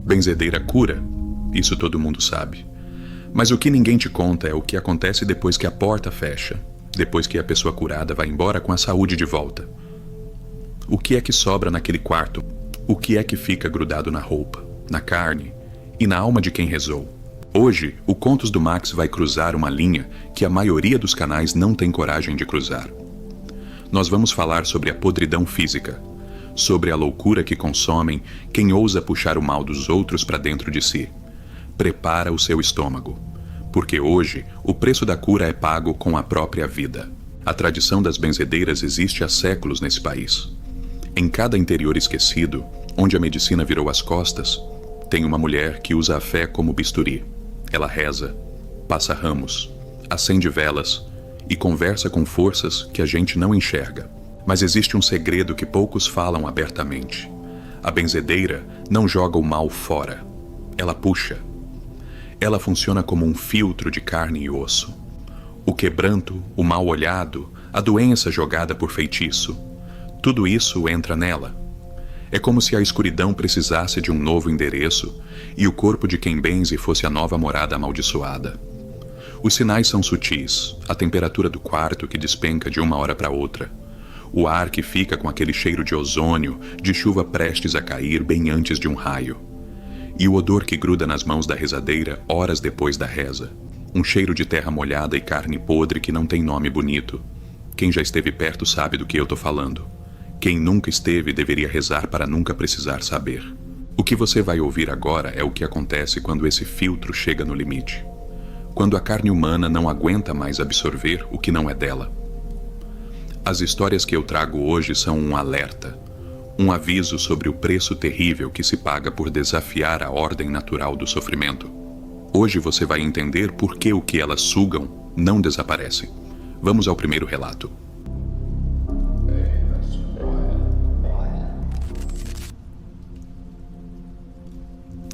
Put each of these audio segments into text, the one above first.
Benzedeira cura, isso todo mundo sabe. Mas o que ninguém te conta é o que acontece depois que a porta fecha, depois que a pessoa curada vai embora com a saúde de volta. O que é que sobra naquele quarto? O que é que fica grudado na roupa, na carne e na alma de quem rezou? Hoje, o Contos do Max vai cruzar uma linha que a maioria dos canais não tem coragem de cruzar. Nós vamos falar sobre a podridão física, sobre a loucura que consomem quem ousa puxar o mal dos outros para dentro de si. Prepara o seu estômago, porque hoje o preço da cura é pago com a própria vida. A tradição das benzedeiras existe há séculos nesse país. Em cada interior esquecido, onde a medicina virou as costas, tem uma mulher que usa a fé como bisturi. Ela reza, passa ramos, acende velas e conversa com forças que a gente não enxerga. Mas existe um segredo que poucos falam abertamente. A benzedeira não joga o mal fora. Ela puxa. Ela funciona como um filtro de carne e osso. O quebranto, o mal olhado, a doença jogada por feitiço, tudo isso entra nela. É como se a escuridão precisasse de um novo endereço e o corpo de quem benze fosse a nova morada amaldiçoada. Os sinais são sutis, a temperatura do quarto que despenca de uma hora para outra, o ar que fica com aquele cheiro de ozônio, de chuva prestes a cair bem antes de um raio, e o odor que gruda nas mãos da rezadeira horas depois da reza, um cheiro de terra molhada e carne podre que não tem nome bonito. Quem já esteve perto sabe do que eu tô falando. Quem nunca esteve deveria rezar para nunca precisar saber. O que você vai ouvir agora é o que acontece quando esse filtro chega no limite. Quando a carne humana não aguenta mais absorver o que não é dela. As histórias que eu trago hoje são um alerta, um aviso sobre o preço terrível que se paga por desafiar a ordem natural do sofrimento. Hoje você vai entender por que o que elas sugam não desaparece. Vamos ao primeiro relato.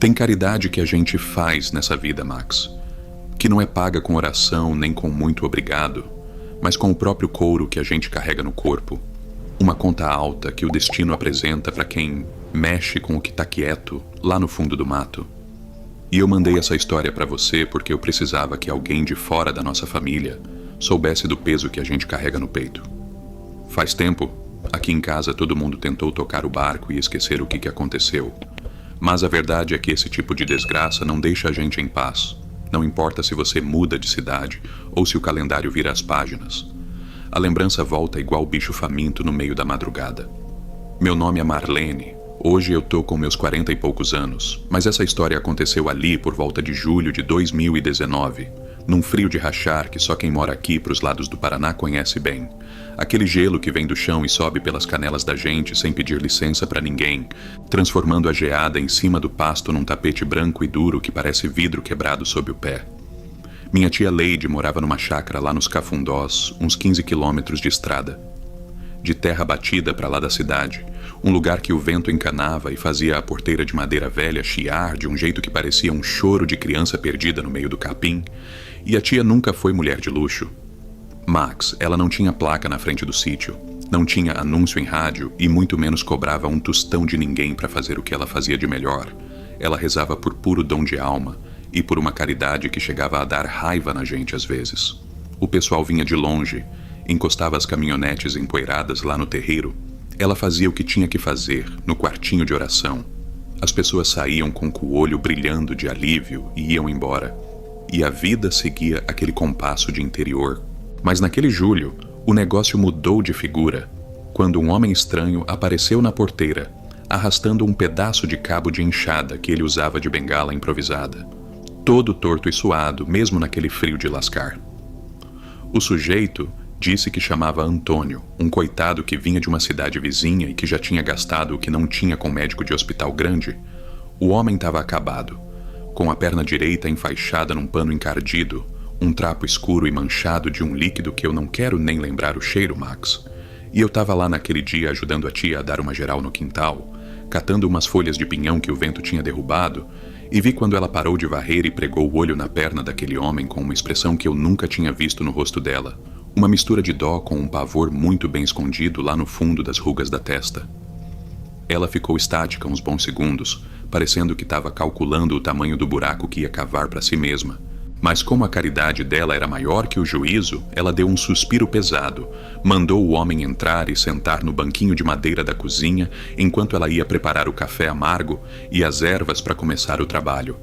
Tem caridade que a gente faz nessa vida, Max, que não é paga com oração nem com muito obrigado, mas com o próprio couro que a gente carrega no corpo. Uma conta alta que o destino apresenta para quem mexe com o que tá quieto lá no fundo do mato. E eu mandei essa história para você porque eu precisava que alguém de fora da nossa família soubesse do peso que a gente carrega no peito. Faz tempo, aqui em casa todo mundo tentou tocar o barco e esquecer o que aconteceu. Mas a verdade é que esse tipo de desgraça não deixa a gente em paz. Não importa se você muda de cidade ou se o calendário vira as páginas. A lembrança volta igual bicho faminto no meio da madrugada. Meu nome é Marlene. Hoje eu tô com meus 40 e poucos anos, mas essa história aconteceu ali por volta de julho de 2019, num frio de rachar que só quem mora aqui pros lados do Paraná conhece bem. Aquele gelo que vem do chão e sobe pelas canelas da gente sem pedir licença pra ninguém, transformando a geada em cima do pasto num tapete branco e duro que parece vidro quebrado sob o pé. Minha tia Leide morava numa chácara lá nos Cafundós, uns 15 quilômetros de estrada. De terra batida para lá da cidade, um lugar que o vento encanava e fazia a porteira de madeira velha chiar de um jeito que parecia um choro de criança perdida no meio do capim, e a tia nunca foi mulher de luxo. Max, ela não tinha placa na frente do sítio, não tinha anúncio em rádio e muito menos cobrava um tostão de ninguém para fazer o que ela fazia de melhor. Ela rezava por puro dom de alma e por uma caridade que chegava a dar raiva na gente às vezes. O pessoal vinha de longe, encostava as caminhonetes empoeiradas lá no terreiro. Ela fazia o que tinha que fazer, no quartinho de oração. As pessoas saíam com o olho brilhando de alívio e iam embora. E a vida seguia aquele compasso de interior. Mas naquele julho, o negócio mudou de figura, quando um homem estranho apareceu na porteira, arrastando um pedaço de cabo de enxada que ele usava de bengala improvisada. Todo torto e suado, mesmo naquele frio de lascar. O sujeito disse que chamava Antônio, um coitado que vinha de uma cidade vizinha e que já tinha gastado o que não tinha com médico de hospital grande. O homem estava acabado, com a perna direita enfaixada num pano encardido, um trapo escuro e manchado de um líquido que eu não quero nem lembrar o cheiro, Max. E eu estava lá naquele dia ajudando a tia a dar uma geral no quintal, catando umas folhas de pinhão que o vento tinha derrubado, e vi quando ela parou de varrer e pregou o olho na perna daquele homem com uma expressão que eu nunca tinha visto no rosto dela. Uma mistura de dó com um pavor muito bem escondido lá no fundo das rugas da testa. Ela ficou estática uns bons segundos, parecendo que estava calculando o tamanho do buraco que ia cavar para si mesma. Mas como a caridade dela era maior que o juízo, ela deu um suspiro pesado, mandou o homem entrar e sentar no banquinho de madeira da cozinha enquanto ela ia preparar o café amargo e as ervas para começar o trabalho.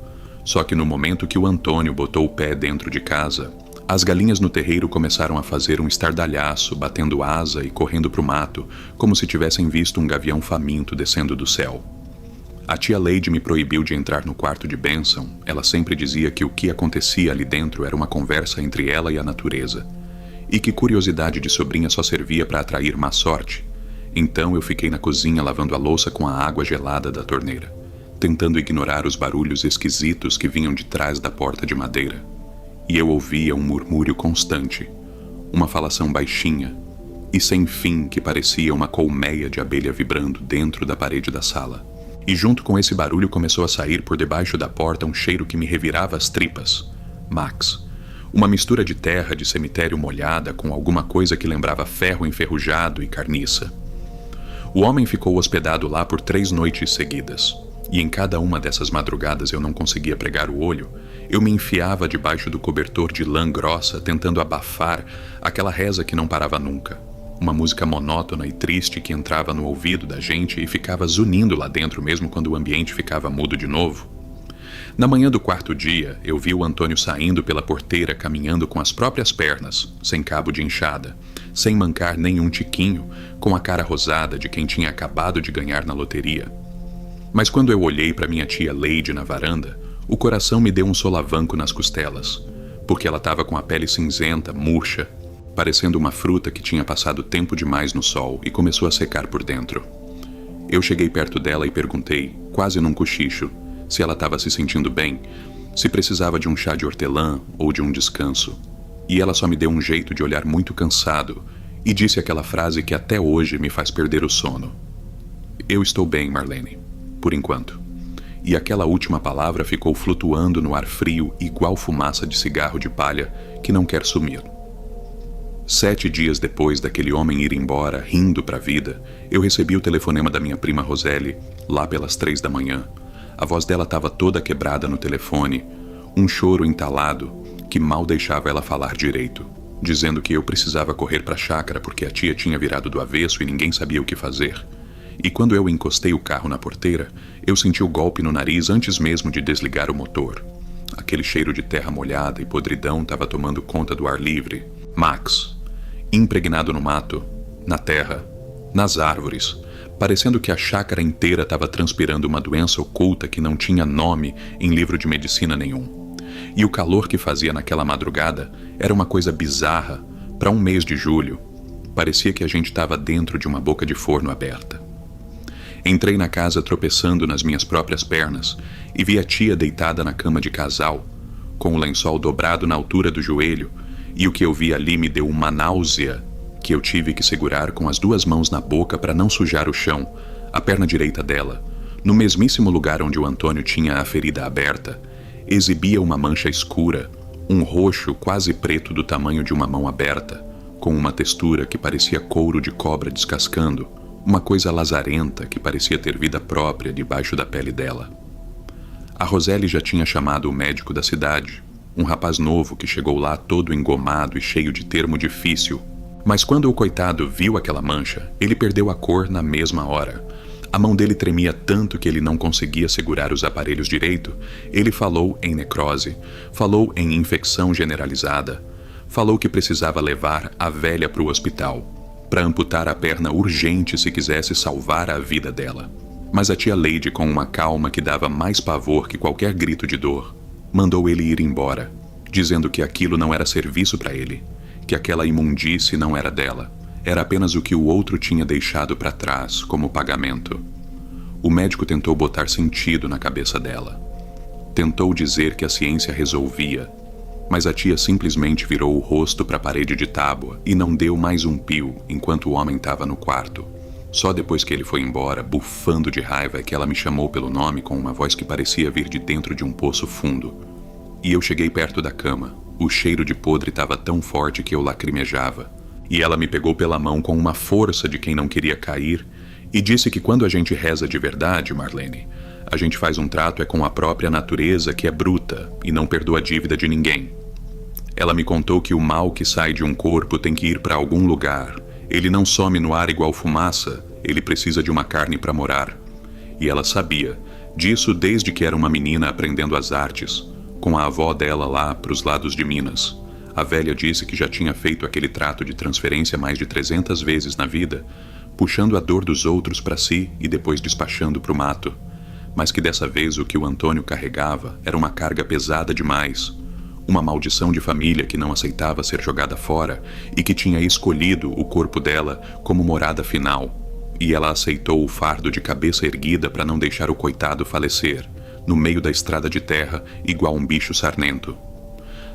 Só que no momento que o Antônio botou o pé dentro de casa, as galinhas no terreiro começaram a fazer um estardalhaço, batendo asa e correndo para o mato, como se tivessem visto um gavião faminto descendo do céu. A tia Leide me proibiu de entrar no quarto de bênção. Ela sempre dizia que o que acontecia ali dentro era uma conversa entre ela e a natureza, e que curiosidade de sobrinha só servia para atrair má sorte. Então eu fiquei na cozinha lavando a louça com a água gelada da torneira, tentando ignorar os barulhos esquisitos que vinham de trás da porta de madeira. E eu ouvia um murmúrio constante, uma falação baixinha e sem fim que parecia uma colmeia de abelha vibrando dentro da parede da sala. E junto com esse barulho começou a sair por debaixo da porta um cheiro que me revirava as tripas. Max. Uma mistura de terra de cemitério molhada com alguma coisa que lembrava ferro enferrujado e carniça. O homem ficou hospedado lá por 3 noites seguidas. E em cada uma dessas madrugadas eu não conseguia pregar o olho. Eu me enfiava debaixo do cobertor de lã grossa, tentando abafar aquela reza que não parava nunca. Uma música monótona e triste que entrava no ouvido da gente e ficava zunindo lá dentro mesmo quando o ambiente ficava mudo de novo. Na manhã do 4º dia, eu vi o Antônio saindo pela porteira caminhando com as próprias pernas, sem cabo de enxada, sem mancar nenhum tiquinho, com a cara rosada de quem tinha acabado de ganhar na loteria. Mas quando eu olhei para minha tia Leide na varanda, o coração me deu um solavanco nas costelas, porque ela estava com a pele cinzenta, murcha, parecendo uma fruta que tinha passado tempo demais no sol e começou a secar por dentro. Eu cheguei perto dela e perguntei, quase num cochicho, se ela estava se sentindo bem, se precisava de um chá de hortelã ou de um descanso. E ela só me deu um jeito de olhar muito cansado e disse aquela frase que até hoje me faz perder o sono. Eu estou bem, Marlene, por enquanto. E aquela última palavra ficou flutuando no ar frio igual fumaça de cigarro de palha que não quer sumir. 7 dias depois daquele homem ir embora, rindo pra vida, eu recebi o telefonema da minha prima Roseli, lá pelas 3 da manhã. A voz dela estava toda quebrada no telefone, um choro entalado que mal deixava ela falar direito, dizendo que eu precisava correr pra chácara porque a tia tinha virado do avesso e ninguém sabia o que fazer. E quando eu encostei o carro na porteira, eu senti o golpe no nariz antes mesmo de desligar o motor. Aquele cheiro de terra molhada e podridão estava tomando conta do ar livre. Max, impregnado no mato, na terra, nas árvores, parecendo que a chácara inteira estava transpirando uma doença oculta que não tinha nome em livro de medicina nenhum. E o calor que fazia naquela madrugada era uma coisa bizarra. Para um mês de julho, parecia que a gente estava dentro de uma boca de forno aberta. Entrei na casa tropeçando nas minhas próprias pernas e vi a tia deitada na cama de casal, com o lençol dobrado na altura do joelho, e o que eu vi ali me deu uma náusea que eu tive que segurar com as 2 mãos na boca para não sujar o chão, a perna direita dela, no mesmíssimo lugar onde o Antônio tinha a ferida aberta, exibia uma mancha escura, um roxo quase preto do tamanho de uma mão aberta, com uma textura que parecia couro de cobra descascando, uma coisa lazarenta que parecia ter vida própria debaixo da pele dela. A Roseli já tinha chamado o médico da cidade, um rapaz novo que chegou lá todo engomado e cheio de termo difícil. Mas quando o coitado viu aquela mancha, ele perdeu a cor na mesma hora. A mão dele tremia tanto que ele não conseguia segurar os aparelhos direito. Ele falou em necrose, falou em infecção generalizada, falou que precisava levar a velha para o hospital, para amputar a perna urgente se quisesse salvar a vida dela. Mas a tia Leide, com uma calma que dava mais pavor que qualquer grito de dor, mandou ele ir embora, dizendo que aquilo não era serviço para ele, que aquela imundície não era dela, era apenas o que o outro tinha deixado para trás como pagamento. O médico tentou botar sentido na cabeça dela. Tentou dizer que a ciência resolvia, mas a tia simplesmente virou o rosto para a parede de tábua e não deu mais um pio enquanto o homem estava no quarto. Só depois que ele foi embora, bufando de raiva, é que ela me chamou pelo nome com uma voz que parecia vir de dentro de um poço fundo. E eu cheguei perto da cama. O cheiro de podre estava tão forte que eu lacrimejava. E ela me pegou pela mão com uma força de quem não queria cair E disse que quando a gente reza de verdade, Marlene, a gente faz um trato com a própria natureza, que é bruta e não perdoa dívida de ninguém. Ela me contou que o mal que sai de um corpo tem que ir para algum lugar. Ele não some no ar igual fumaça, ele precisa de uma carne para morar. E ela sabia disso desde que era uma menina aprendendo as artes, com a avó dela lá pros lados de Minas. A velha disse que já tinha feito aquele trato de transferência mais de 300 vezes na vida, puxando a dor dos outros para si e depois despachando pro mato. Mas que dessa vez o que o Antônio carregava era uma carga pesada demais. Uma maldição de família que não aceitava ser jogada fora e que tinha escolhido o corpo dela como morada final. E ela aceitou o fardo de cabeça erguida para não deixar o coitado falecer, no meio da estrada de terra, igual um bicho sarnento.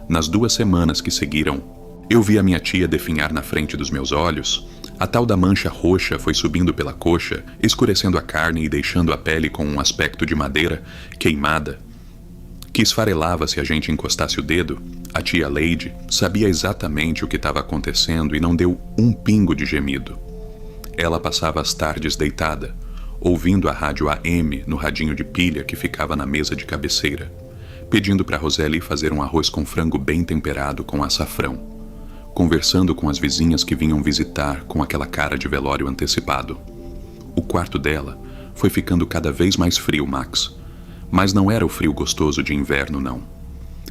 Nas 2 semanas que seguiram, eu vi a minha tia definhar na frente dos meus olhos. A tal da mancha roxa foi subindo pela coxa, escurecendo a carne e deixando a pele com um aspecto de madeira queimada, que esfarelava se a gente encostasse o dedo. A tia Leide sabia exatamente o que estava acontecendo e não deu um pingo de gemido. Ela passava as tardes deitada, ouvindo a rádio AM no radinho de pilha que ficava na mesa de cabeceira, pedindo para Roseli fazer um arroz com frango bem temperado com açafrão, conversando com as vizinhas que vinham visitar com aquela cara de velório antecipado. O quarto dela foi ficando cada vez mais frio, Max. Mas não era o frio gostoso de inverno, não.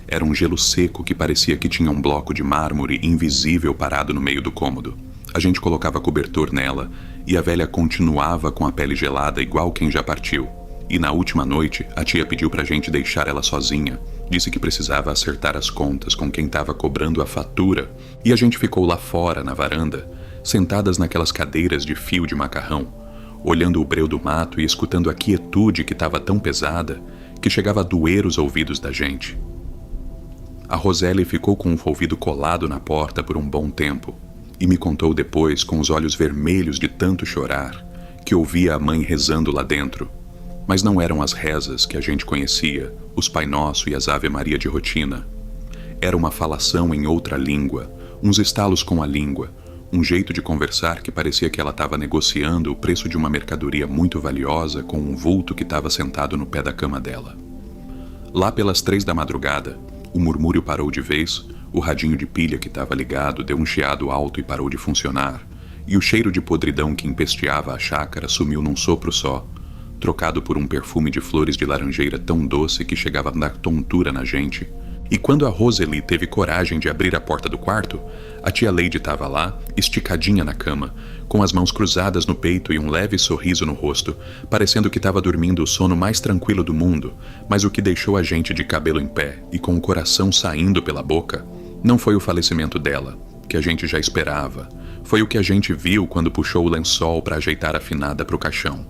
Era um gelo seco que parecia que tinha um bloco de mármore invisível parado no meio do cômodo. A gente colocava cobertor nela e a velha continuava com a pele gelada igual quem já partiu. E na última noite, a tia pediu pra gente deixar ela sozinha. Disse que precisava acertar as contas com quem estava cobrando a fatura. E a gente ficou lá fora, na varanda, sentadas naquelas cadeiras de fio de macarrão, olhando o breu do mato e escutando a quietude que estava tão pesada que chegava a doer os ouvidos da gente. A Roseli ficou com o ouvido colado na porta por um bom tempo e me contou depois, com os olhos vermelhos de tanto chorar, que ouvia a mãe rezando lá dentro. Mas não eram as rezas que a gente conhecia, os Pai Nosso e as Ave Maria de rotina. Era uma falação em outra língua, uns estalos com a língua, um jeito de conversar que parecia que ela estava negociando o preço de uma mercadoria muito valiosa com um vulto que estava sentado no pé da cama dela. Lá pelas 3 da madrugada, o murmúrio parou de vez, o radinho de pilha que estava ligado deu um chiado alto e parou de funcionar, e o cheiro de podridão que empesteava a chácara sumiu num sopro só, trocado por um perfume de flores de laranjeira tão doce que chegava a dar tontura na gente. E quando a Roseli teve coragem de abrir a porta do quarto, a tia Leide estava lá, esticadinha na cama, com as mãos cruzadas no peito e um leve sorriso no rosto, parecendo que estava dormindo o sono mais tranquilo do mundo. Mas o que deixou a gente de cabelo em pé e com o coração saindo pela boca não foi o falecimento dela, que a gente já esperava. Foi o que a gente viu quando puxou o lençol para ajeitar a finada para o caixão.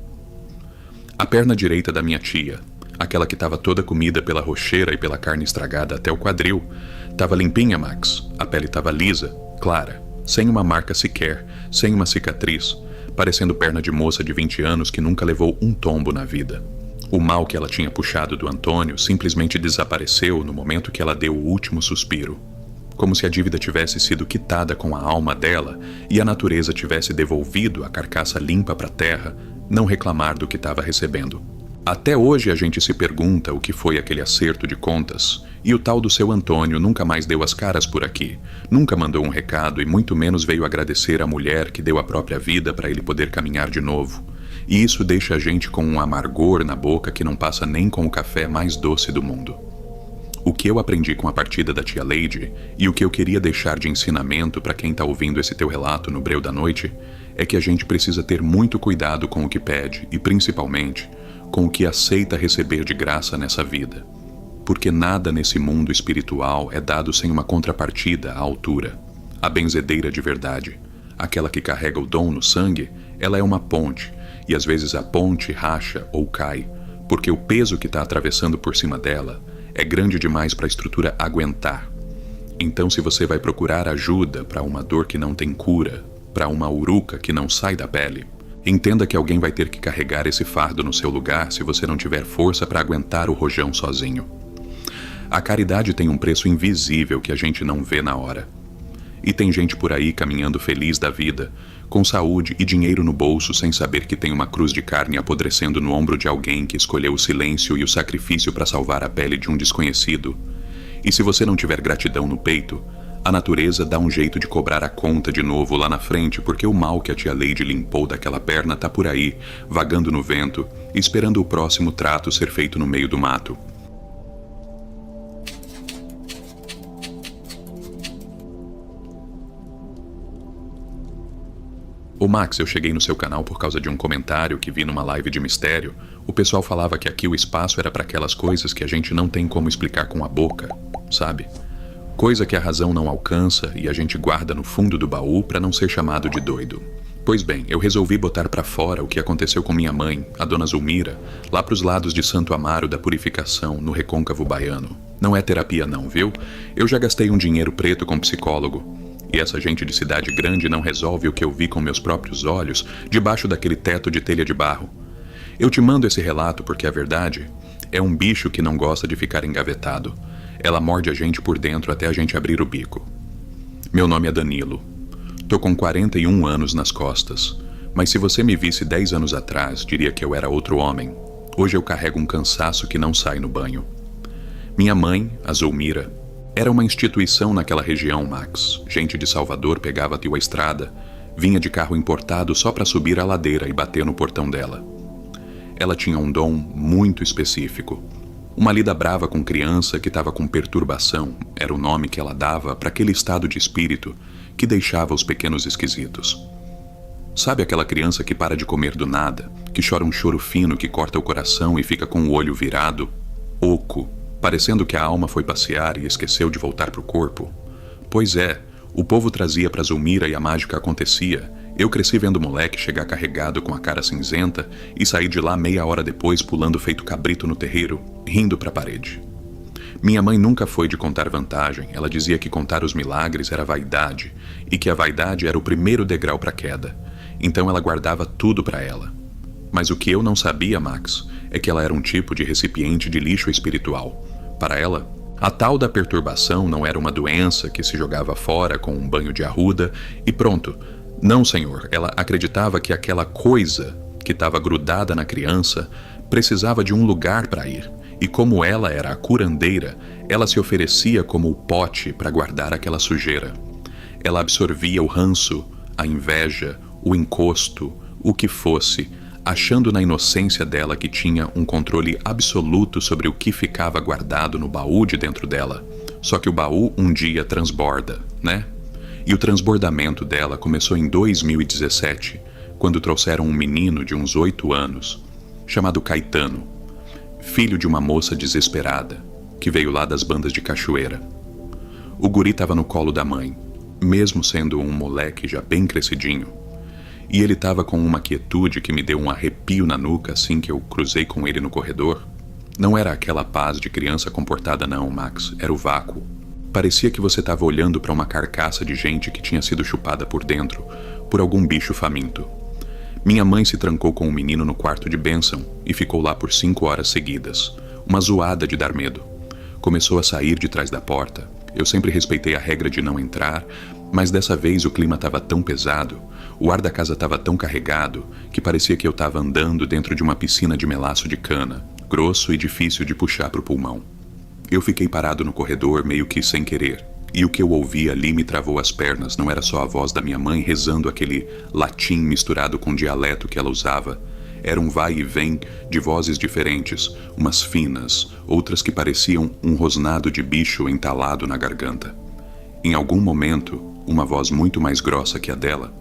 A perna direita da minha tia, aquela que estava toda comida pela rocheira e pela carne estragada até o quadril, estava limpinha, Max. A pele estava lisa, clara, sem uma marca sequer, sem uma cicatriz, parecendo perna de moça de 20 anos que nunca levou um tombo na vida. O mal que ela tinha puxado do Antônio simplesmente desapareceu no momento que ela deu o último suspiro. Como se a dívida tivesse sido quitada com a alma dela e a natureza tivesse devolvido a carcaça limpa para a terra, não reclamar do que estava recebendo. Até hoje a gente se pergunta o que foi aquele acerto de contas, e o tal do seu Antônio nunca mais deu as caras por aqui, nunca mandou um recado e muito menos veio agradecer a mulher que deu a própria vida para ele poder caminhar de novo. E isso deixa a gente com um amargor na boca que não passa nem com o café mais doce do mundo. O que eu aprendi com a partida da tia Leide e o que eu queria deixar de ensinamento para quem está ouvindo esse teu relato no breu da noite é que a gente precisa ter muito cuidado com o que pede e, principalmente, com o que aceita receber de graça nessa vida. Porque nada nesse mundo espiritual é dado sem uma contrapartida à altura. A benzedeira de verdade, aquela que carrega o dom no sangue, ela é uma ponte, e às vezes a ponte racha ou cai, porque o peso que está atravessando por cima dela é grande demais para a estrutura aguentar. Então, se você vai procurar ajuda para uma dor que não tem cura, para uma uruca que não sai da pele, entenda que alguém vai ter que carregar esse fardo no seu lugar se você não tiver força para aguentar o rojão sozinho. A caridade tem um preço invisível que a gente não vê na hora. E tem gente por aí caminhando feliz da vida, com saúde e dinheiro no bolso, sem saber que tem uma cruz de carne apodrecendo no ombro de alguém que escolheu o silêncio e o sacrifício para salvar a pele de um desconhecido. E se você não tiver gratidão no peito, a natureza dá um jeito de cobrar a conta de novo lá na frente, porque o mal que a tia Lady limpou daquela perna tá por aí, vagando no vento, esperando o próximo trato ser feito no meio do mato. Ô Max, eu cheguei no seu canal por causa de um comentário que vi numa live de mistério. O pessoal falava que aqui o espaço era para aquelas coisas que a gente não tem como explicar com a boca, sabe? Coisa que a razão não alcança e a gente guarda no fundo do baú para não ser chamado de doido. Pois bem, eu resolvi botar para fora o que aconteceu com minha mãe, a dona Zulmira, lá pros lados de Santo Amaro da Purificação, no Recôncavo Baiano. Não é terapia não, viu? Eu já gastei um dinheiro preto com psicólogo. E essa gente de cidade grande não resolve o que eu vi com meus próprios olhos debaixo daquele teto de telha de barro. Eu te mando esse relato porque a verdade é um bicho que não gosta de ficar engavetado. Ela morde a gente por dentro até a gente abrir o bico. Meu nome é Danilo. Tô com 41 anos nas costas. Mas se você me visse 10 anos atrás, diria que eu era outro homem. Hoje eu carrego um cansaço que não sai no banho. Minha mãe, a Zulmira, era uma instituição naquela região, Max. Gente de Salvador pegava a estrada, vinha de carro importado só para subir a ladeira e bater no portão dela. Ela tinha um dom muito específico. Uma lida brava com criança que estava com perturbação era o nome que ela dava para aquele estado de espírito que deixava os pequenos esquisitos. Sabe aquela criança que para de comer do nada, que chora um choro fino que corta o coração e fica com o olho virado, oco, parecendo que a alma foi passear e esqueceu de voltar pro corpo? Pois é, o povo trazia pra Zulmira e a mágica acontecia. Eu cresci vendo o moleque chegar carregado com a cara cinzenta e sair de lá meia hora depois pulando feito cabrito no terreiro, rindo pra parede. Minha mãe nunca foi de contar vantagem. Ela dizia que contar os milagres era vaidade e que a vaidade era o primeiro degrau pra queda. Então ela guardava tudo pra ela. Mas o que eu não sabia, Max, é que ela era um tipo de recipiente de lixo espiritual. Para ela, a tal da perturbação não era uma doença que se jogava fora com um banho de arruda e pronto. Não, senhor, ela acreditava que aquela coisa que estava grudada na criança precisava de um lugar para ir. E como ela era a curandeira, ela se oferecia como o pote para guardar aquela sujeira. Ela absorvia o ranço, a inveja, o encosto, o que fosse, achando na inocência dela que tinha um controle absoluto sobre o que ficava guardado no baú de dentro dela. Só que o baú um dia transborda, né? E o transbordamento dela começou em 2017, quando trouxeram um menino de uns 8 anos, chamado Caetano, filho de uma moça desesperada, que veio lá das bandas de cachoeira. O guri estava no colo da mãe, mesmo sendo um moleque já bem crescidinho. E ele estava com uma quietude que me deu um arrepio na nuca assim que eu cruzei com ele no corredor. Não era aquela paz de criança comportada não, Max, era o vácuo. Parecia que você estava olhando para uma carcaça de gente que tinha sido chupada por dentro por algum bicho faminto. Minha mãe se trancou com o menino no quarto de bênção e ficou lá por 5 horas seguidas. Uma zoada de dar medo. Começou a sair de trás da porta. Eu sempre respeitei a regra de não entrar, mas dessa vez o clima estava tão pesado, o ar da casa estava tão carregado, que parecia que eu estava andando dentro de uma piscina de melaço de cana, grosso e difícil de puxar pro pulmão. Eu fiquei parado no corredor meio que sem querer, e o que eu ouvi ali me travou as pernas. Não era só a voz da minha mãe rezando aquele latim misturado com o dialeto que ela usava. Era um vai e vem de vozes diferentes, umas finas, outras que pareciam um rosnado de bicho entalado na garganta. Em algum momento, uma voz muito mais grossa que a dela,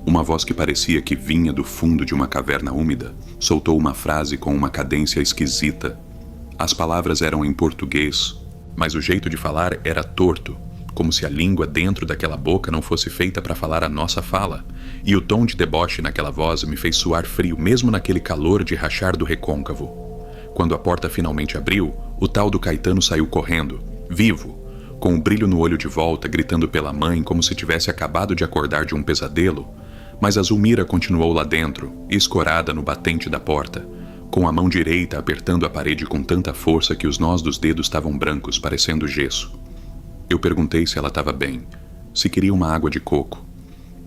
uma voz que parecia que vinha do fundo de uma caverna úmida, soltou uma frase com uma cadência esquisita. As palavras eram em português, mas o jeito de falar era torto, como se a língua dentro daquela boca não fosse feita para falar a nossa fala, e o tom de deboche naquela voz me fez suar frio mesmo naquele calor de rachar do recôncavo. Quando a porta finalmente abriu, o tal do Caetano saiu correndo, vivo, com o brilho no olho de volta, gritando pela mãe como se tivesse acabado de acordar de um pesadelo, mas a Zulmira continuou lá dentro, escorada no batente da porta, com a mão direita apertando a parede com tanta força que os nós dos dedos estavam brancos, parecendo gesso. Eu perguntei se ela estava bem, se queria uma água de coco.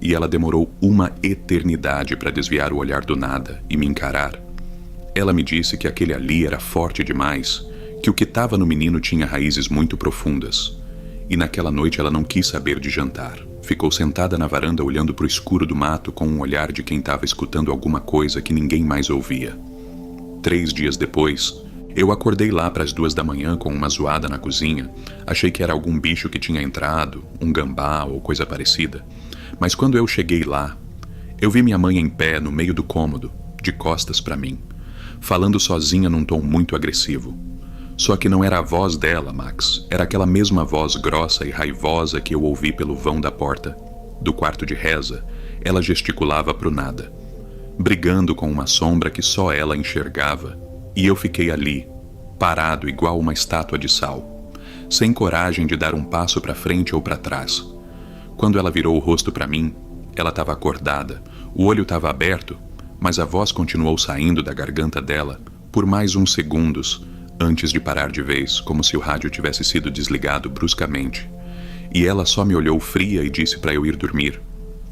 e ela demorou uma eternidade para desviar o olhar do nada e me encarar. Ela me disse que aquele ali era forte demais, que o que estava no menino tinha raízes muito profundas. E naquela noite ela não quis saber de jantar. Ficou sentada na varanda olhando para o escuro do mato com um olhar de quem estava escutando alguma coisa que ninguém mais ouvia. 3 dias depois, eu acordei lá para as 2 da manhã com uma zoada na cozinha. Achei que era algum bicho que tinha entrado, um gambá ou coisa parecida. Mas quando eu cheguei lá, eu vi minha mãe em pé no meio do cômodo, de costas para mim, falando sozinha num tom muito agressivo. Só que não era a voz dela, Max. Era aquela mesma voz grossa e raivosa que eu ouvi pelo vão da porta. Do quarto de reza, ela gesticulava pro nada, brigando com uma sombra que só ela enxergava. E eu fiquei ali, parado igual uma estátua de sal, sem coragem de dar um passo para frente ou para trás. Quando ela virou o rosto para mim, ela estava acordada, o olho estava aberto, mas a voz continuou saindo da garganta dela por mais uns segundos, antes de parar de vez, como se o rádio tivesse sido desligado bruscamente. E ela só me olhou fria e disse para eu ir dormir.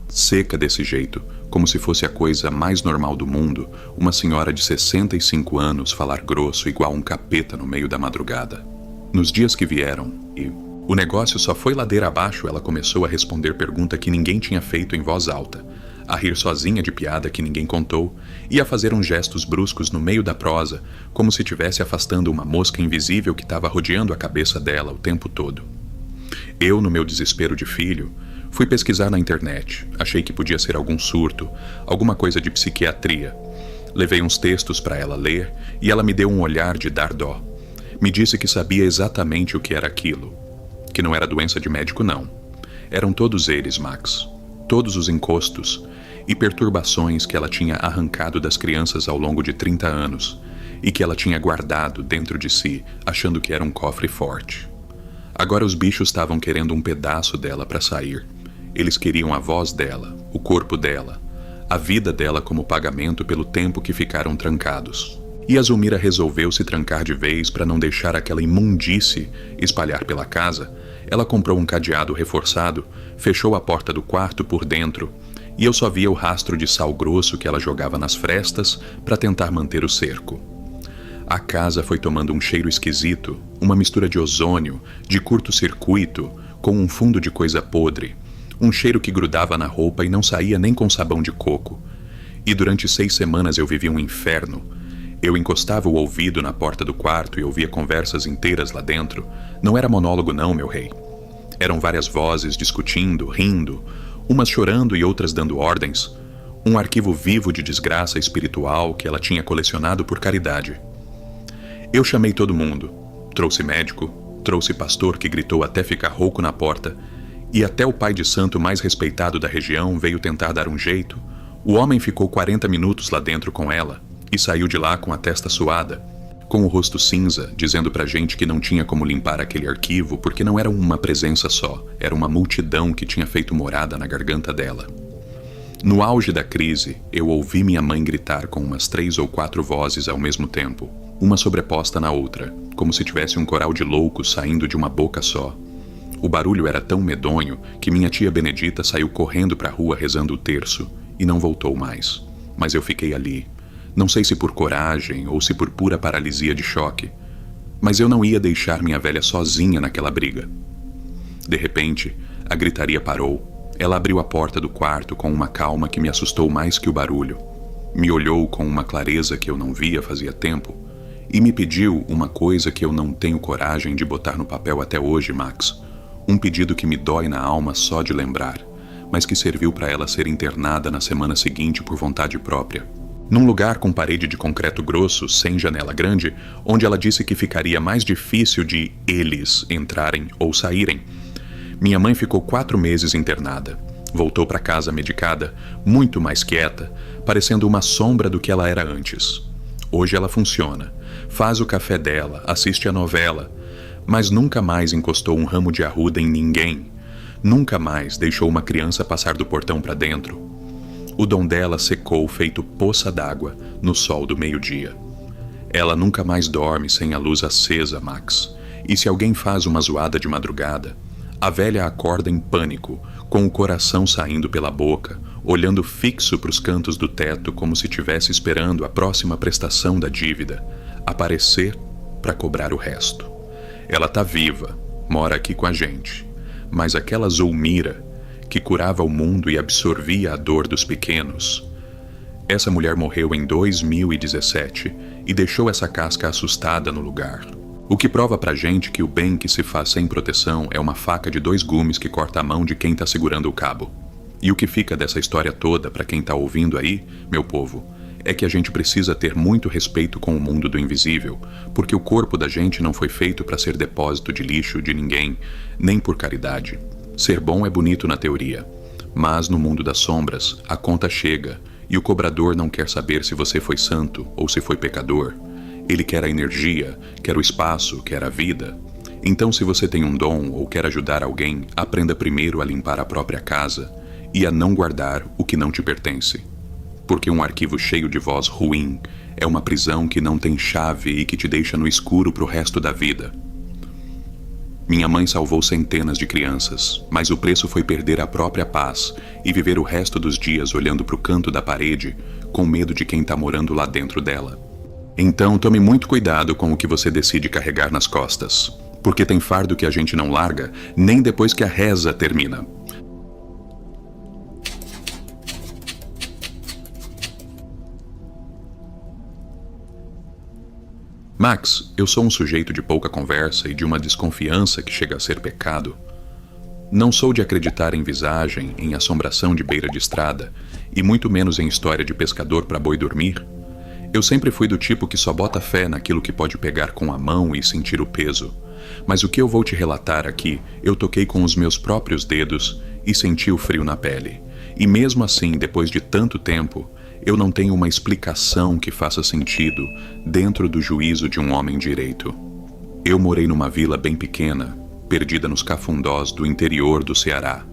Seca desse jeito, como se fosse a coisa mais normal do mundo, uma senhora de 65 anos falar grosso igual um capeta no meio da madrugada. Nos dias que vieram, o negócio só foi ladeira abaixo. Ela começou a responder pergunta que ninguém tinha feito em voz alta, a rir sozinha de piada que ninguém contou e a fazer uns gestos bruscos no meio da prosa, como se estivesse afastando uma mosca invisível que estava rodeando a cabeça dela o tempo todo. Eu, no meu desespero de filho, fui pesquisar na internet. Achei que podia ser algum surto, alguma coisa de psiquiatria. Levei uns textos para ela ler e ela me deu um olhar de dar dó. Me disse que sabia exatamente o que era aquilo, que não era doença de médico não. Eram todos eles, Max. Todos os encostos e perturbações que ela tinha arrancado das crianças ao longo de 30 anos e que ela tinha guardado dentro de si, achando que era um cofre forte. Agora os bichos estavam querendo um pedaço dela para sair. Eles queriam a voz dela, o corpo dela, a vida dela como pagamento pelo tempo que ficaram trancados. E a Zulmira resolveu se trancar de vez para não deixar aquela imundície espalhar pela casa. Ela comprou um cadeado reforçado, fechou a porta do quarto por dentro e eu só via o rastro de sal grosso que ela jogava nas frestas para tentar manter o cerco. A casa foi tomando um cheiro esquisito, uma mistura de ozônio, de curto-circuito, com um fundo de coisa podre, um cheiro que grudava na roupa e não saía nem com sabão de coco. E durante 6 semanas eu vivi um inferno. Eu encostava o ouvido na porta do quarto e ouvia conversas inteiras lá dentro. Não era monólogo não, meu rei. Eram várias vozes discutindo, rindo, umas chorando e outras dando ordens. Um arquivo vivo de desgraça espiritual que ela tinha colecionado por caridade. Eu chamei todo mundo. Trouxe médico, trouxe pastor que gritou até ficar rouco na porta, e até o pai de santo mais respeitado da região veio tentar dar um jeito. O homem ficou 40 minutos lá dentro com ela e saiu de lá com a testa suada, com o rosto cinza, dizendo pra gente que não tinha como limpar aquele arquivo porque não era uma presença só, era uma multidão que tinha feito morada na garganta dela. No auge da crise, eu ouvi minha mãe gritar com umas 3 ou 4 vozes ao mesmo tempo, uma sobreposta na outra, como se tivesse um coral de loucos saindo de uma boca só. O barulho era tão medonho que minha tia Benedita saiu correndo pra rua rezando o terço e não voltou mais. Mas eu fiquei ali. Não sei se por coragem ou se por pura paralisia de choque, mas eu não ia deixar minha velha sozinha naquela briga. De repente, a gritaria parou. Ela abriu a porta do quarto com uma calma que me assustou mais que o barulho. Me olhou com uma clareza que eu não via fazia tempo e me pediu uma coisa que eu não tenho coragem de botar no papel até hoje, Max. Um pedido que me dói na alma só de lembrar, mas que serviu para ela ser internada na semana seguinte por vontade própria. Num lugar com parede de concreto grosso, sem janela grande, onde ela disse que ficaria mais difícil de eles entrarem ou saírem. Minha mãe ficou 4 meses internada. Voltou para casa medicada, muito mais quieta, parecendo uma sombra do que ela era antes. Hoje ela funciona, faz o café dela, assiste a novela, mas nunca mais encostou um ramo de arruda em ninguém. Nunca mais deixou uma criança passar do portão para dentro. O dom dela secou feito poça d'água no sol do meio-dia. Ela nunca mais dorme sem a luz acesa, Max. E se alguém faz uma zoada de madrugada, a velha acorda em pânico, com o coração saindo pela boca, olhando fixo para os cantos do teto como se estivesse esperando a próxima prestação da dívida aparecer para cobrar o resto. Ela tá viva, mora aqui com a gente, mas aquela Zulmira que curava o mundo e absorvia a dor dos pequenos, essa mulher morreu em 2017 e deixou essa casca assustada no lugar. O que prova pra gente que o bem que se faz sem proteção é uma faca de 2 gumes que corta a mão de quem tá segurando o cabo. E o que fica dessa história toda pra quem tá ouvindo aí, meu povo, é que a gente precisa ter muito respeito com o mundo do invisível, porque o corpo da gente não foi feito para ser depósito de lixo de ninguém, nem por caridade. Ser bom é bonito na teoria, mas no mundo das sombras, a conta chega e o cobrador não quer saber se você foi santo ou se foi pecador. Ele quer a energia, quer o espaço, quer a vida. Então, se você tem um dom ou quer ajudar alguém, aprenda primeiro a limpar a própria casa e a não guardar o que não te pertence. Porque um arquivo cheio de voz ruim é uma prisão que não tem chave e que te deixa no escuro pro resto da vida. Minha mãe salvou centenas de crianças, mas o preço foi perder a própria paz e viver o resto dos dias olhando pro canto da parede com medo de quem tá morando lá dentro dela. Então tome muito cuidado com o que você decide carregar nas costas, porque tem fardo que a gente não larga nem depois que a reza termina. Max, eu sou um sujeito de pouca conversa e de uma desconfiança que chega a ser pecado. Não sou de acreditar em visagem, em assombração de beira de estrada, e muito menos em história de pescador para boi dormir. Eu sempre fui do tipo que só bota fé naquilo que pode pegar com a mão e sentir o peso. Mas o que eu vou te relatar aqui, eu toquei com os meus próprios dedos e senti o frio na pele. E mesmo assim, depois de tanto tempo, eu não tenho uma explicação que faça sentido dentro do juízo de um homem direito. Eu morei numa vila bem pequena, perdida nos cafundós do interior do Ceará,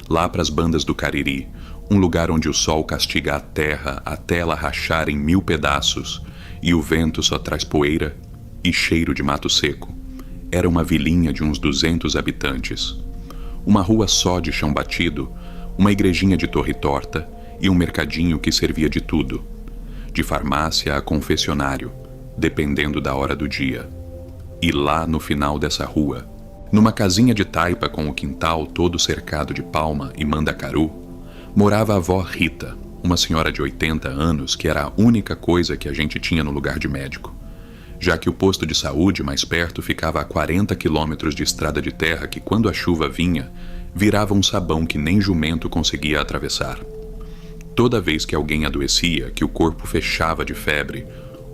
lá pras bandas do Cariri, um lugar onde o sol castiga a terra até ela rachar em 1000 pedaços e o vento só traz poeira e cheiro de mato seco. Era uma vilinha de uns 200 habitantes. Uma rua só de chão batido, uma igrejinha de torre torta e um mercadinho que servia de tudo, de farmácia a confessionário, dependendo da hora do dia. E lá no final dessa rua, numa casinha de taipa com o quintal todo cercado de palma e mandacaru, morava a avó Rita, uma senhora de 80 anos que era a única coisa que a gente tinha no lugar de médico, já que o posto de saúde mais perto ficava a 40 quilômetros de estrada de terra que, quando a chuva vinha, virava um sabão que nem jumento conseguia atravessar. Toda vez que alguém adoecia, que o corpo fechava de febre,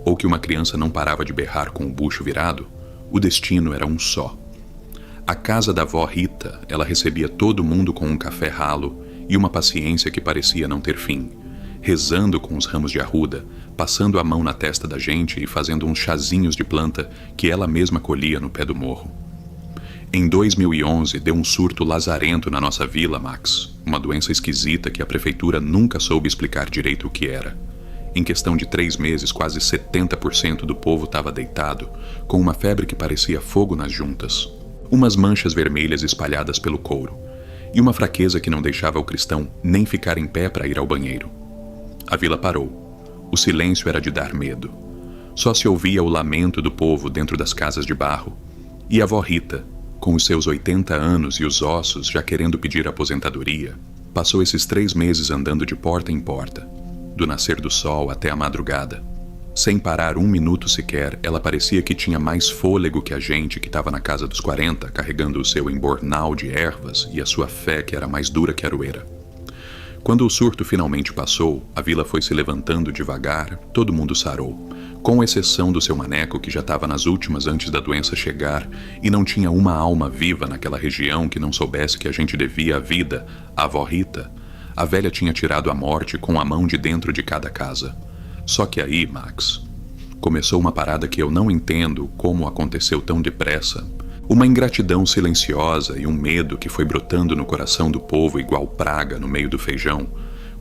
ou que uma criança não parava de berrar com o bucho virado, o destino era um só. A casa da avó Rita, ela recebia todo mundo com um café ralo e uma paciência que parecia não ter fim, rezando com os ramos de arruda, passando a mão na testa da gente e fazendo uns chazinhos de planta que ela mesma colhia no pé do morro. Em 2011, deu um surto lazarento na nossa vila, Max. Uma doença esquisita que a prefeitura nunca soube explicar direito o que era. Em questão de 3 meses, quase 70% do povo estava deitado, com uma febre que parecia fogo nas juntas, umas manchas vermelhas espalhadas pelo couro, e uma fraqueza que não deixava o cristão nem ficar em pé para ir ao banheiro. A vila parou. O silêncio era de dar medo. Só se ouvia o lamento do povo dentro das casas de barro, e a avó Rita, com os seus 80 anos e os ossos já querendo pedir aposentadoria, passou esses 3 meses andando de porta em porta, do nascer do sol até a madrugada. Sem parar 1 minuto sequer, ela parecia que tinha mais fôlego que a gente que estava na casa dos 40, carregando o seu embornal de ervas e a sua fé que era mais dura que a aroeira. Quando o surto finalmente passou, a vila foi se levantando devagar, todo mundo sarou, com exceção do seu maneco que já estava nas últimas antes da doença chegar e não tinha uma alma viva naquela região que não soubesse que a gente devia a vida à avó Rita. A velha tinha tirado a morte com a mão de dentro de cada casa. Só que aí, Max, começou uma parada que eu não entendo como aconteceu tão depressa. Uma ingratidão silenciosa e um medo que foi brotando no coração do povo igual praga no meio do feijão,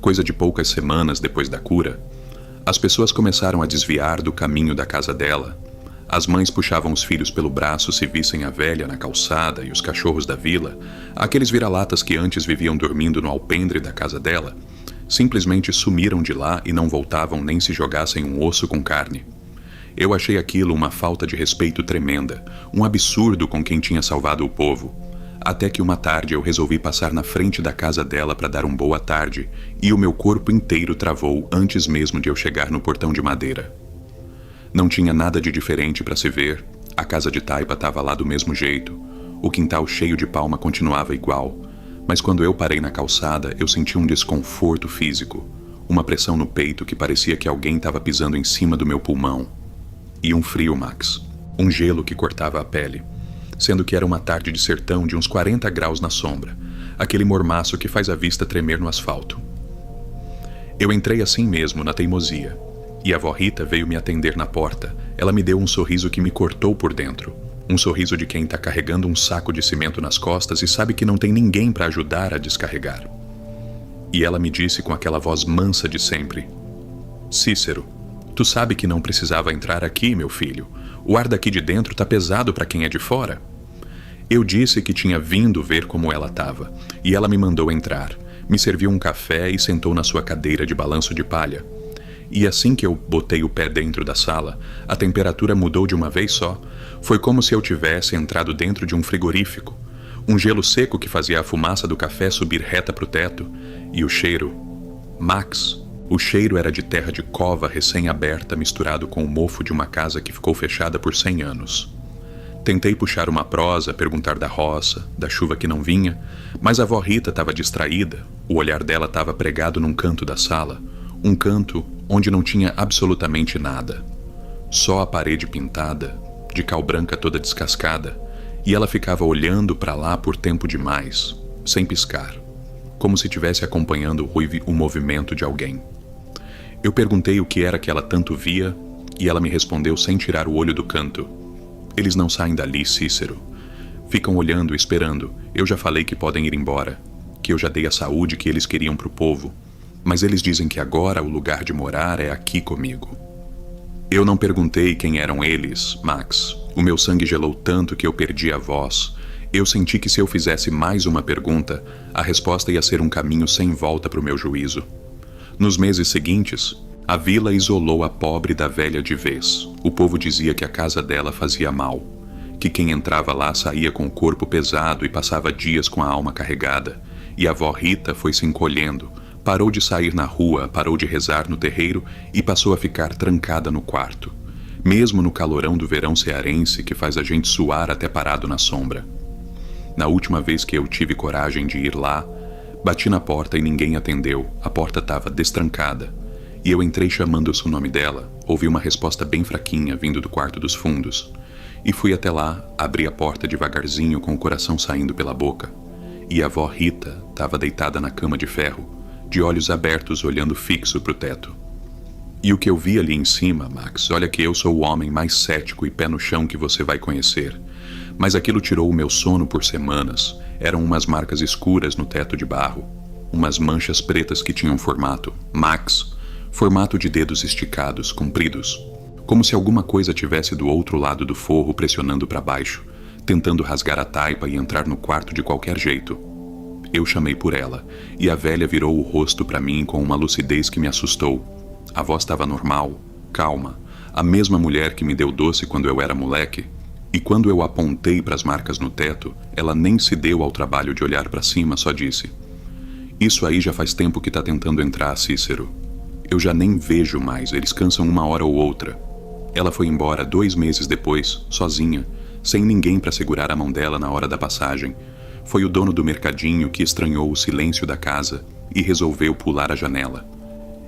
coisa de poucas semanas depois da cura. As pessoas começaram a desviar do caminho da casa dela, As mães puxavam os filhos pelo braço se vissem a velha na calçada e os cachorros da vila, aqueles vira-latas que antes viviam dormindo no alpendre da casa dela, simplesmente sumiram de lá e não voltavam nem se jogassem um osso com carne. Eu achei aquilo uma falta de respeito tremenda, um absurdo com quem tinha salvado o povo. Até que uma tarde eu resolvi passar na frente da casa dela para dar um boa tarde, e o meu corpo inteiro travou antes mesmo de eu chegar no portão de madeira. Não tinha nada de diferente para se ver, a casa de taipa estava lá do mesmo jeito, o quintal cheio de palma continuava igual, mas quando eu parei na calçada eu senti um desconforto físico, uma pressão no peito que parecia que alguém estava pisando em cima do meu pulmão. E um frio, Max, um gelo que cortava a pele, sendo que era uma tarde de sertão de uns 40 graus na sombra, aquele mormaço que faz a vista tremer no asfalto. Eu entrei assim mesmo, na teimosia, e a avó Rita veio me atender na porta. Ela me deu um sorriso que me cortou por dentro. Um sorriso de quem está carregando um saco de cimento nas costas e sabe que não tem ninguém para ajudar a descarregar. E ela me disse com aquela voz mansa de sempre: Cícero, tu sabe que não precisava entrar aqui, meu filho. O ar daqui de dentro tá pesado para quem é de fora. Eu disse que tinha vindo ver como ela estava, e ela me mandou entrar. Me serviu um café e sentou na sua cadeira de balanço de palha. E assim que eu botei o pé dentro da sala, a temperatura mudou de uma vez só. Foi como se eu tivesse entrado dentro de um frigorífico. Um gelo seco que fazia a fumaça do café subir reta pro teto. E o cheiro... Max, o cheiro era de terra de cova recém-aberta misturado com o mofo de uma casa que ficou fechada por 100 anos. Tentei puxar uma prosa, perguntar da roça, da chuva que não vinha, mas a avó Rita estava distraída, o olhar dela estava pregado num canto da sala, um canto onde não tinha absolutamente nada. Só a parede pintada, de cal branca toda descascada, e ela ficava olhando para lá por tempo demais, sem piscar, como se estivesse acompanhando o movimento de alguém. Eu perguntei o que era que ela tanto via, e ela me respondeu sem tirar o olho do canto. Eles não saem dali, Cícero. Ficam olhando, esperando. Eu já falei que podem ir embora, que eu já dei a saúde que eles queriam pro povo, mas eles dizem que agora o lugar de morar é aqui comigo. Eu não perguntei quem eram eles, Max. O meu sangue gelou tanto que eu perdi a voz. Eu senti que se eu fizesse mais uma pergunta, a resposta ia ser um caminho sem volta para o meu juízo. Nos meses seguintes, a vila isolou a pobre da velha de vez. O povo dizia que a casa dela fazia mal, que quem entrava lá saía com o corpo pesado e passava dias com a alma carregada. E a avó Rita foi se encolhendo, parou de sair na rua, parou de rezar no terreiro e passou a ficar trancada no quarto, mesmo no calorão do verão cearense que faz a gente suar até parado na sombra. Na última vez que eu tive coragem de ir lá, bati na porta e ninguém atendeu, a porta estava destrancada, e eu entrei chamando-se o nome dela, ouvi uma resposta bem fraquinha vindo do quarto dos fundos, e fui até lá, abri a porta devagarzinho com o coração saindo pela boca, e a avó Rita estava deitada na cama de ferro, de olhos abertos olhando fixo pro teto. E o que eu vi ali em cima, Max, olha que eu sou o homem mais cético e pé no chão que você vai conhecer. Mas aquilo tirou o meu sono por semanas. Eram umas marcas escuras no teto de barro. Umas manchas pretas que tinham formato, Max, formato de dedos esticados, compridos. Como se alguma coisa tivesse do outro lado do forro pressionando para baixo, tentando rasgar a taipa e entrar no quarto de qualquer jeito. Eu chamei por ela, e a velha virou o rosto para mim com uma lucidez que me assustou. A voz estava normal, calma, a mesma mulher que me deu doce quando eu era moleque, e quando eu apontei para as marcas no teto, ela nem se deu ao trabalho de olhar para cima, só disse: Isso aí já faz tempo que tá tentando entrar, Cícero. Eu já nem vejo mais, eles cansam uma hora ou outra. Ela foi embora 2 meses depois, sozinha, sem ninguém para segurar a mão dela na hora da passagem. Foi o dono do mercadinho que estranhou o silêncio da casa e resolveu pular a janela,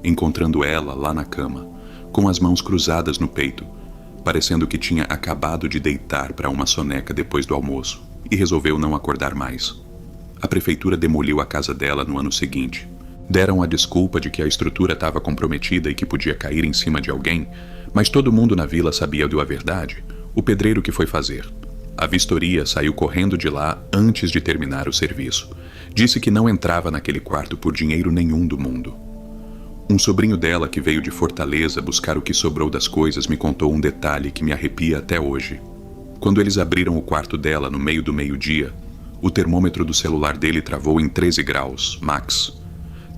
encontrando ela lá na cama, com as mãos cruzadas no peito, parecendo que tinha acabado de deitar para uma soneca depois do almoço, e resolveu não acordar mais. A prefeitura demoliu a casa dela no ano seguinte. Deram a desculpa de que a estrutura estava comprometida e que podia cair em cima de alguém, mas todo mundo na vila sabia a verdade, o pedreiro que foi fazer. A vistoria saiu correndo de lá antes de terminar o serviço. Disse que não entrava naquele quarto por dinheiro nenhum do mundo. Um sobrinho dela que veio de Fortaleza buscar o que sobrou das coisas me contou um detalhe que me arrepia até hoje. Quando eles abriram o quarto dela no meio do meio-dia, o termômetro do celular dele travou em 13 graus, max.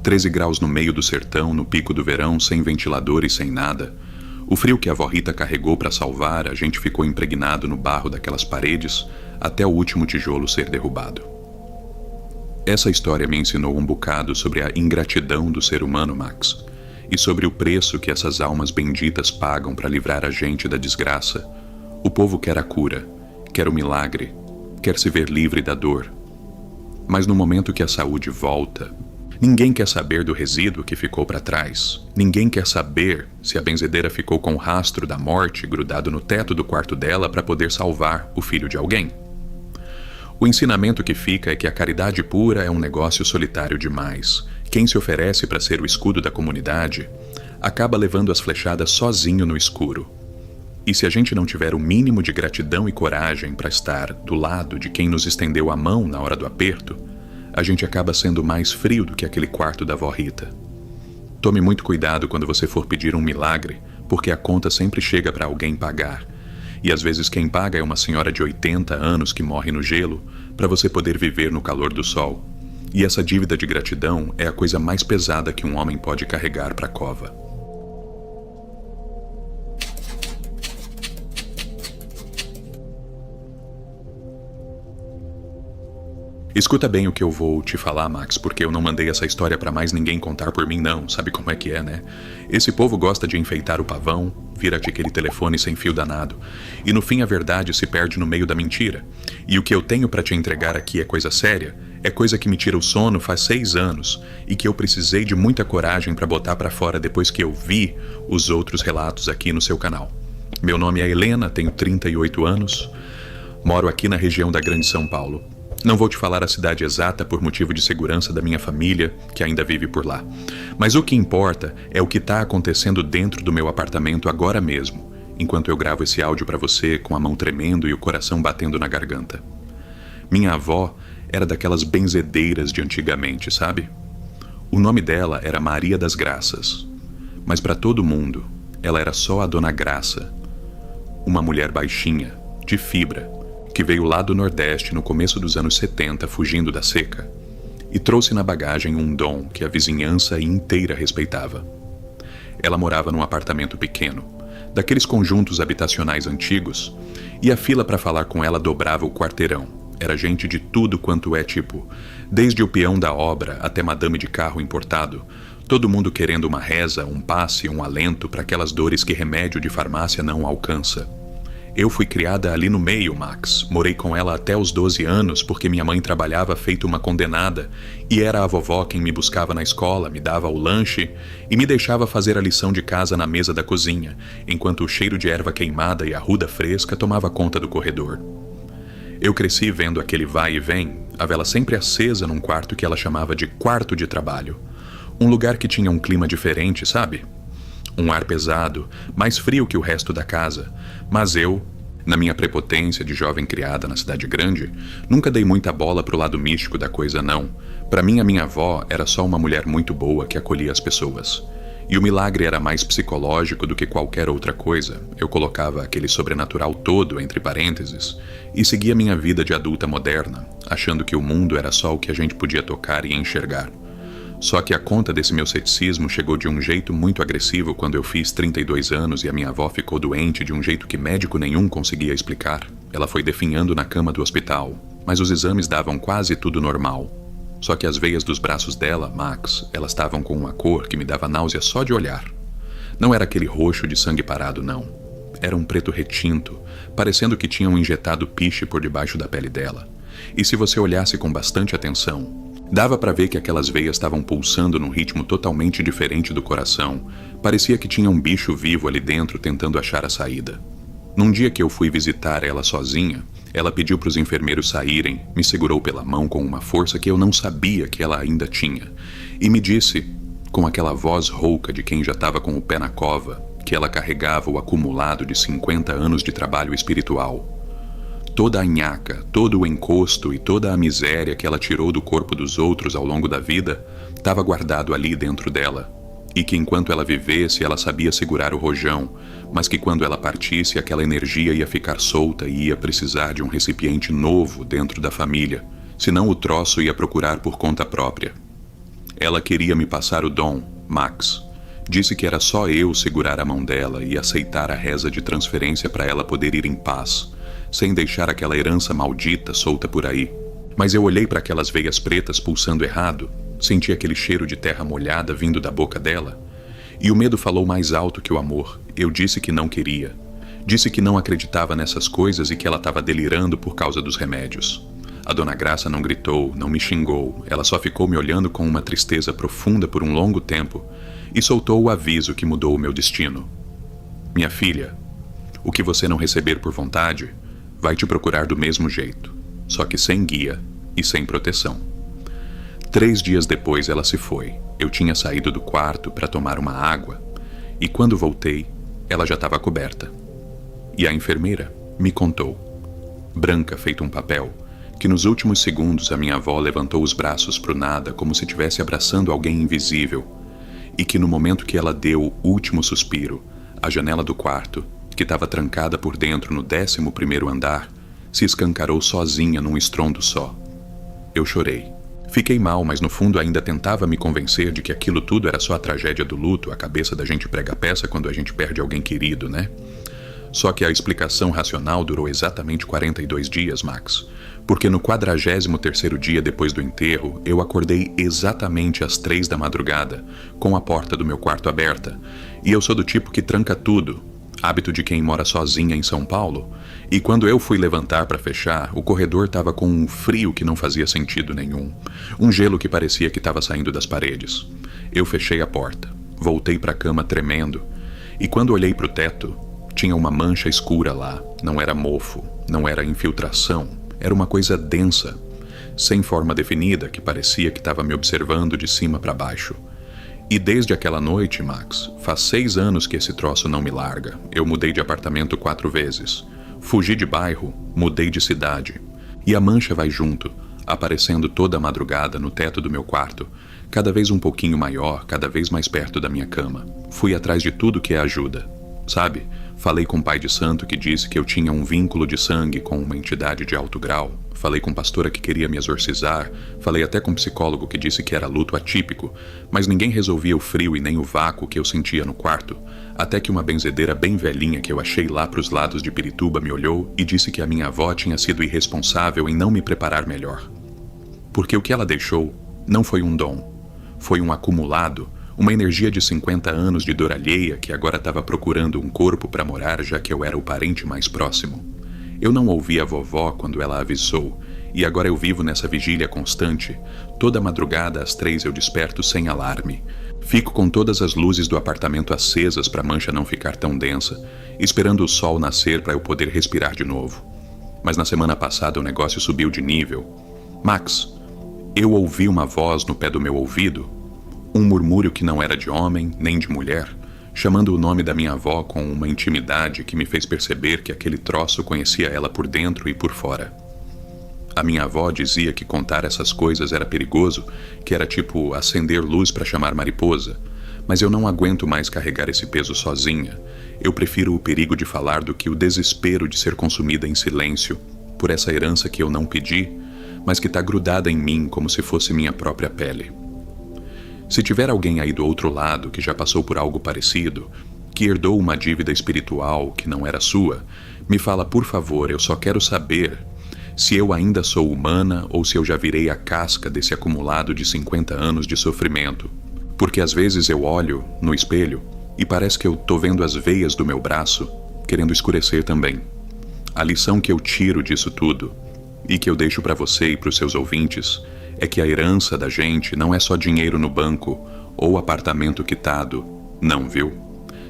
13 graus no meio do sertão, no pico do verão, sem ventilador e sem nada. O frio que a avó Rita carregou para salvar, a gente ficou impregnado no barro daquelas paredes até o último tijolo ser derrubado. Essa história me ensinou um bocado sobre a ingratidão do ser humano, Max, e sobre o preço que essas almas benditas pagam para livrar a gente da desgraça. O povo quer a cura, quer o milagre, quer se ver livre da dor. Mas no momento que a saúde volta, ninguém quer saber do resíduo que ficou para trás. Ninguém quer saber se a benzedeira ficou com o rastro da morte grudado no teto do quarto dela para poder salvar o filho de alguém. O ensinamento que fica é que a caridade pura é um negócio solitário demais. Quem se oferece para ser o escudo da comunidade acaba levando as flechadas sozinho no escuro. E se a gente não tiver o mínimo de gratidão e coragem para estar do lado de quem nos estendeu a mão na hora do aperto, a gente acaba sendo mais frio do que aquele quarto da avó Rita. Tome muito cuidado quando você for pedir um milagre, porque a conta sempre chega para alguém pagar. E às vezes quem paga é uma senhora de 80 anos que morre no gelo para você poder viver no calor do sol. E essa dívida de gratidão é a coisa mais pesada que um homem pode carregar para a cova. Escuta bem o que eu vou te falar, Max, porque eu não mandei essa história pra mais ninguém contar por mim não, sabe como é que é, né? Esse povo gosta de enfeitar o pavão, vira-te aquele telefone sem fio danado, e no fim a verdade se perde no meio da mentira. E o que eu tenho pra te entregar aqui é coisa séria, é coisa que me tira o sono faz 6 anos, e que eu precisei de muita coragem pra botar pra fora depois que eu vi os outros relatos aqui no seu canal. Meu nome é Helena, tenho 38 anos, moro aqui na região da Grande São Paulo. Não vou te falar a cidade exata por motivo de segurança da minha família, que ainda vive por lá. Mas o que importa é o que está acontecendo dentro do meu apartamento agora mesmo, enquanto eu gravo esse áudio para você com a mão tremendo e o coração batendo na garganta. Minha avó era daquelas benzedeiras de antigamente, sabe? O nome dela era Maria das Graças, mas para todo mundo, ela era só a Dona Graça, uma mulher baixinha, de fibra, que veio lá do Nordeste no começo dos anos 70 fugindo da seca, e trouxe na bagagem um dom que a vizinhança inteira respeitava. Ela morava num apartamento pequeno, daqueles conjuntos habitacionais antigos, e a fila para falar com ela dobrava o quarteirão. Era gente de tudo quanto é tipo, desde o peão da obra até madame de carro importado, todo mundo querendo uma reza, um passe, um alento para aquelas dores que remédio de farmácia não alcança. Eu fui criada ali no meio, Max. Morei com ela até os 12 anos porque minha mãe trabalhava feito uma condenada e era a vovó quem me buscava na escola, me dava o lanche e me deixava fazer a lição de casa na mesa da cozinha, enquanto o cheiro de erva queimada e arruda fresca tomava conta do corredor. Eu cresci vendo aquele vai e vem, a vela sempre acesa num quarto que ela chamava de quarto de trabalho. Um lugar que tinha um clima diferente, sabe? Um ar pesado, mais frio que o resto da casa, mas eu, na minha prepotência de jovem criada na cidade grande, nunca dei muita bola pro lado místico da coisa não. Para mim a minha avó era só uma mulher muito boa que acolhia as pessoas. E o milagre era mais psicológico do que qualquer outra coisa. Eu colocava aquele sobrenatural todo entre parênteses e seguia minha vida de adulta moderna, achando que o mundo era só o que a gente podia tocar e enxergar. Só que a conta desse meu ceticismo chegou de um jeito muito agressivo quando eu fiz 32 anos e a minha avó ficou doente de um jeito que médico nenhum conseguia explicar. Ela foi definhando na cama do hospital, mas os exames davam quase tudo normal. Só que as veias dos braços dela, Max, elas estavam com uma cor que me dava náusea só de olhar. Não era aquele roxo de sangue parado, não. Era um preto retinto, parecendo que tinham injetado piche por debaixo da pele dela. E se você olhasse com bastante atenção, dava para ver que aquelas veias estavam pulsando num ritmo totalmente diferente do coração. Parecia que tinha um bicho vivo ali dentro tentando achar a saída. Num dia que eu fui visitar ela sozinha, ela pediu para os enfermeiros saírem, me segurou pela mão com uma força que eu não sabia que ela ainda tinha, e me disse, com aquela voz rouca de quem já estava com o pé na cova, que ela carregava o acumulado de 50 anos de trabalho espiritual. Toda a nhaca, todo o encosto e toda a miséria que ela tirou do corpo dos outros ao longo da vida estava guardado ali dentro dela. e que enquanto ela vivesse ela sabia segurar o rojão, mas que quando ela partisse aquela energia ia ficar solta e ia precisar de um recipiente novo dentro da família, senão o troço ia procurar por conta própria. Ela queria me passar o dom, Max. Disse que era só eu segurar a mão dela e aceitar a reza de transferência para ela poder ir em paz, sem deixar aquela herança maldita solta por aí. Mas eu olhei para aquelas veias pretas pulsando errado, senti aquele cheiro de terra molhada vindo da boca dela, e o medo falou mais alto que o amor. Eu disse que não queria. Disse que não acreditava nessas coisas e que ela estava delirando por causa dos remédios. A Dona Graça não gritou, não me xingou, ela só ficou me olhando com uma tristeza profunda por um longo tempo e soltou o aviso que mudou o meu destino. Minha filha, o que você não receber por vontade vai te procurar do mesmo jeito, só que sem guia e sem proteção. 3 dias depois ela se foi. Eu tinha saído do quarto para tomar uma água e quando voltei, ela já estava coberta. E a enfermeira me contou, branca feito um papel, que nos últimos segundos a minha avó levantou os braços pro nada como se estivesse abraçando alguém invisível e que no momento que ela deu o último suspiro, a janela do quarto, que estava trancada por dentro no 11º andar, se escancarou sozinha num estrondo só. Eu chorei. Fiquei mal, mas no fundo ainda tentava me convencer de que aquilo tudo era só a tragédia do luto, a cabeça da gente prega peça quando a gente perde alguém querido, né? Só que a explicação racional durou exatamente 42 dias, Max, porque no 43º dia depois do enterro, eu acordei exatamente às 3 da madrugada, com a porta do meu quarto aberta, e eu sou do tipo que tranca tudo, hábito de quem mora sozinha em São Paulo, e quando eu fui levantar para fechar, o corredor estava com um frio que não fazia sentido nenhum, um gelo que parecia que estava saindo das paredes. Eu fechei a porta, voltei para a cama tremendo, e quando olhei para o teto, tinha uma mancha escura lá, não era mofo, não era infiltração, era uma coisa densa, sem forma definida, que parecia que estava me observando de cima para baixo. E desde aquela noite, Max, faz 6 anos que esse troço não me larga. Eu mudei de apartamento 4 vezes. Fugi de bairro, mudei de cidade. E a mancha vai junto, aparecendo toda a madrugada no teto do meu quarto, cada vez um pouquinho maior, cada vez mais perto da minha cama. Fui atrás de tudo que é ajuda. Sabe, falei com o pai de santo que disse que eu tinha um vínculo de sangue com uma entidade de alto grau. Falei com pastora que queria me exorcizar. Falei até com psicólogo que disse que era luto atípico, mas ninguém resolvia o frio e nem o vácuo que eu sentia no quarto. Até que uma benzedeira bem velhinha que eu achei lá pros lados de Pirituba me olhou e disse que a minha avó tinha sido irresponsável em não me preparar melhor. Porque o que ela deixou não foi um dom, foi um acumulado, uma energia de 50 anos de dor alheia que agora estava procurando um corpo para morar, já que eu era o parente mais próximo. Eu não ouvi a vovó quando ela avisou, e agora eu vivo nessa vigília constante. Toda madrugada às 3 eu desperto sem alarme. Fico com todas as luzes do apartamento acesas para a mancha não ficar tão densa, esperando o sol nascer para eu poder respirar de novo. Mas na semana passada o negócio subiu de nível. Max, eu ouvi uma voz no pé do meu ouvido, um murmúrio que não era de homem nem de mulher, chamando o nome da minha avó com uma intimidade que me fez perceber que aquele troço conhecia ela por dentro e por fora. A minha avó dizia que contar essas coisas era perigoso, que era tipo acender luz para chamar mariposa, mas eu não aguento mais carregar esse peso sozinha. Eu prefiro o perigo de falar do que o desespero de ser consumida em silêncio por essa herança que eu não pedi, mas que está grudada em mim como se fosse minha própria pele. Se tiver alguém aí do outro lado que já passou por algo parecido, que herdou uma dívida espiritual que não era sua, me fala, por favor, eu só quero saber se eu ainda sou humana ou se eu já virei a casca desse acumulado de 50 anos de sofrimento. Porque às vezes eu olho no espelho e parece que eu tô vendo as veias do meu braço querendo escurecer também. A lição que eu tiro disso tudo, e que eu deixo para você e para os seus ouvintes, é que a herança da gente não é só dinheiro no banco ou apartamento quitado, não, viu?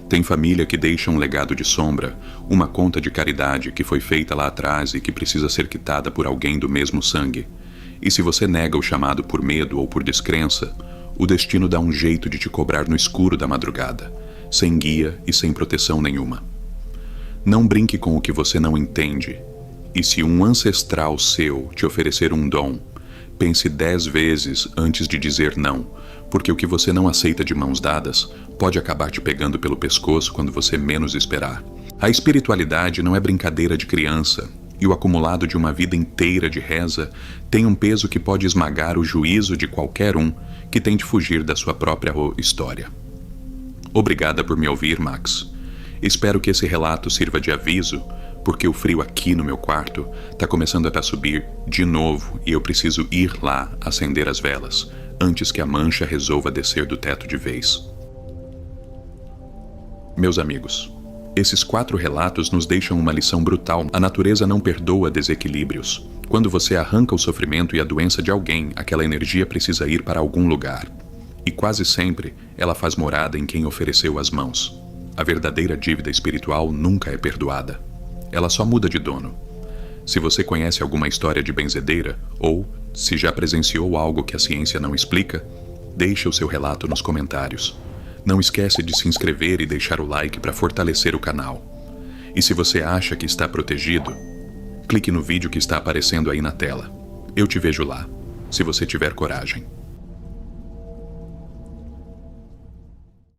Tem família que deixa um legado de sombra, uma conta de caridade que foi feita lá atrás e que precisa ser quitada por alguém do mesmo sangue. E se você nega o chamado por medo ou por descrença, o destino dá um jeito de te cobrar no escuro da madrugada, sem guia e sem proteção nenhuma. Não brinque com o que você não entende, e se um ancestral seu te oferecer um dom, pense 10 vezes antes de dizer não, porque o que você não aceita de mãos dadas pode acabar te pegando pelo pescoço quando você menos esperar. A espiritualidade não é brincadeira de criança, e o acumulado de uma vida inteira de reza tem um peso que pode esmagar o juízo de qualquer um que tente fugir da sua própria história. Obrigada por me ouvir, Max. Espero que esse relato sirva de aviso, porque o frio aqui no meu quarto está começando a subir de novo e eu preciso ir lá acender as velas, antes que a mancha resolva descer do teto de vez. Meus amigos, esses 4 relatos nos deixam uma lição brutal. A natureza não perdoa desequilíbrios. Quando você arranca o sofrimento e a doença de alguém, aquela energia precisa ir para algum lugar. E quase sempre ela faz morada em quem ofereceu as mãos. A verdadeira dívida espiritual nunca é perdoada. Ela só muda de dono. Se você conhece alguma história de benzedeira, ou se já presenciou algo que a ciência não explica, deixe o seu relato nos comentários. Não esquece de se inscrever e deixar o like para fortalecer o canal. E se você acha que está protegido, clique no vídeo que está aparecendo aí na tela. Eu te vejo lá, se você tiver coragem.